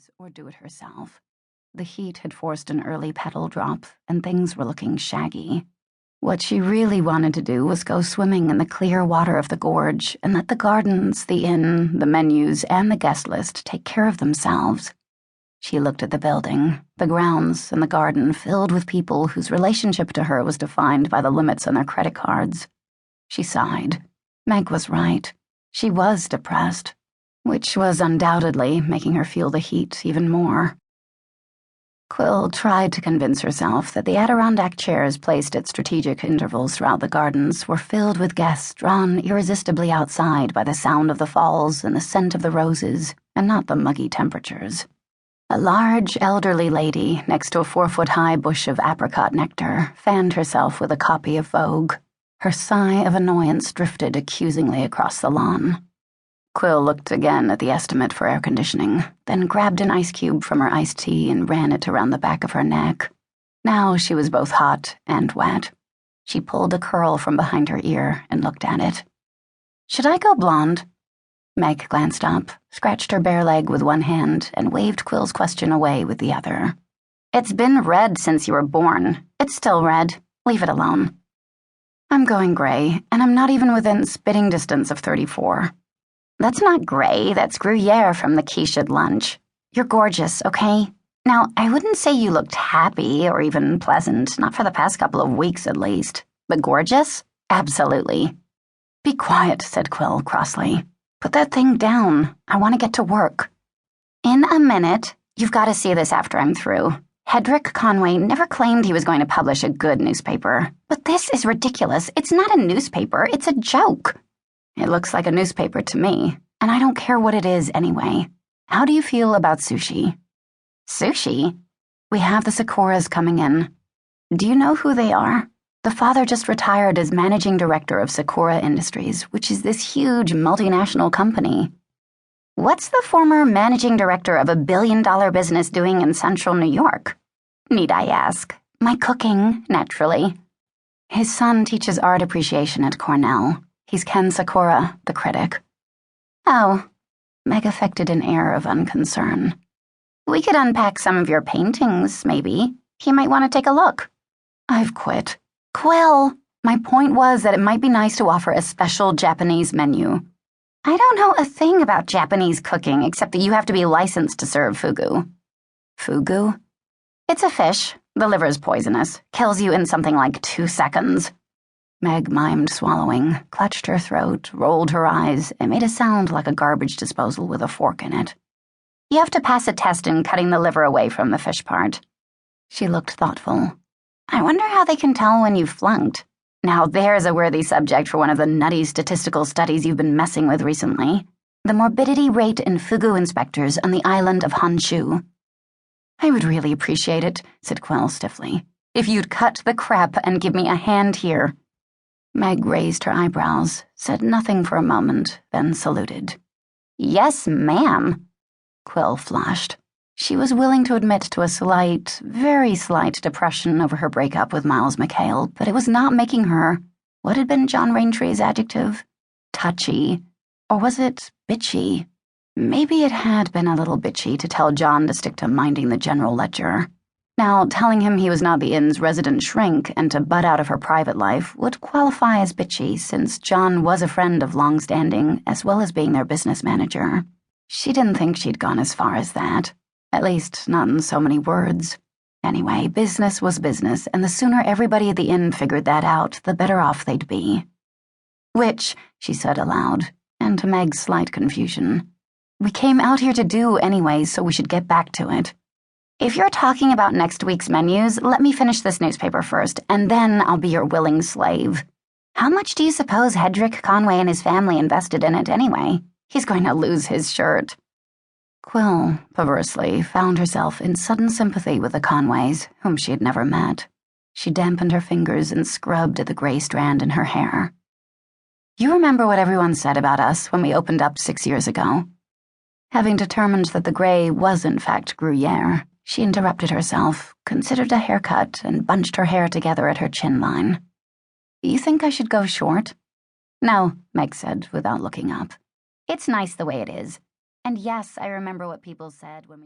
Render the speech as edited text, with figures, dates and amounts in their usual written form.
use or do it herself. The heat had forced an early petal drop, and things were looking shaggy. What she really wanted to do was go swimming in the clear water of the gorge and let the gardens, the inn, the menus, and the guest list take care of themselves. She looked at the building, the grounds, and the garden filled with people whose relationship to her was defined by the limits on their credit cards. She sighed. Meg was right. She was depressed, which was undoubtedly making her feel the heat even more. Quill tried to convince herself that the Adirondack chairs placed at strategic intervals throughout the gardens were filled with guests drawn irresistibly outside by the sound of the falls and the scent of the roses, and not the muggy temperatures. A large, elderly lady next to a 4-foot-high bush of apricot nectar fanned herself with a copy of Vogue. Her sigh of annoyance drifted accusingly across the lawn. Quill looked again at the estimate for air conditioning, then grabbed an ice cube from her iced tea and ran it around the back of her neck. Now she was both hot and wet. She pulled a curl from behind her ear and looked at it. "Should I go blonde?" Meg glanced up, scratched her bare leg with one hand, and waved Quill's question away with the other. "It's been red since you were born. It's still red. Leave it alone." "I'm going gray, and I'm not even within spitting distance of 34. "That's not gray, that's Gruyere from the quiche at lunch. You're gorgeous, okay? Now, I wouldn't say you looked happy or even pleasant, not for the past couple of weeks at least. But gorgeous? Absolutely." "Be quiet," said Quill crossly. "Put that thing down. I want to get to work." "In a minute. You've got to see this after I'm through. Hedrick Conway never claimed he was going to publish a good newspaper. But this is ridiculous. It's not a newspaper, it's a joke." "It looks like a newspaper to me, and I don't care what it is anyway. How do you feel about sushi?" "Sushi? We have the Sakuras coming in. Do you know who they are? The father just retired as managing director of Sakura Industries, which is this huge multinational company." "What's the former managing director of a billion-dollar business doing in central New York? Need I ask?" "My cooking, naturally." "His son teaches art appreciation at Cornell. He's Ken Sakura, the critic." "Oh." Meg affected an air of unconcern. "We could unpack some of your paintings, maybe. He might want to take a look." "I've quit." "Quill, my point was that it might be nice to offer a special Japanese menu." "I don't know a thing about Japanese cooking except that you have to be licensed to serve fugu." "Fugu?" "It's a fish. The liver's poisonous. Kills you in something like 2 seconds." Meg mimed swallowing, clutched her throat, rolled her eyes, and made a sound like a garbage disposal with a fork in it. "You have to pass a test in cutting the liver away from the fish part." She looked thoughtful. "I wonder how they can tell when you've flunked. Now there's a worthy subject for one of the nutty statistical studies you've been messing with recently. The morbidity rate in fugu inspectors on the island of Honshu." "I would really appreciate it," said Quill stiffly, "if you'd cut the crap and give me a hand here." Meg raised her eyebrows, said nothing for a moment, then saluted. "Yes, ma'am." Quill flushed. She was willing to admit to a slight, very slight depression over her breakup with Miles McHale, but it was not making her, what had been John Raintree's adjective? Touchy. Or was it bitchy? Maybe it had been a little bitchy to tell John to stick to minding the general ledger. Now, telling him he was not the inn's resident shrink and to butt out of her private life would qualify as bitchy since John was a friend of long standing as well as being their business manager. She didn't think she'd gone as far as that. At least, not in so many words. Anyway, business was business, and the sooner everybody at the inn figured that out, the better off they'd be. "Which," she said aloud, and to Meg's slight confusion, "we came out here to do anyway, so we should get back to it." "If you're talking about next week's menus, let me finish this newspaper first, and then I'll be your willing slave. How much do you suppose Hedrick Conway and his family invested in it anyway? He's going to lose his shirt." Quill, perversely, found herself in sudden sympathy with the Conways, whom she had never met. She dampened her fingers and scrubbed at the gray strand in her hair. "You remember what everyone said about us when we opened up 6 years ago?" Having determined that the gray was in fact Gruyere, she interrupted herself, considered a haircut, and bunched her hair together at her chin line. "You think I should go short?" "No," Meg said without looking up. "It's nice the way it is. And yes, I remember what people said when we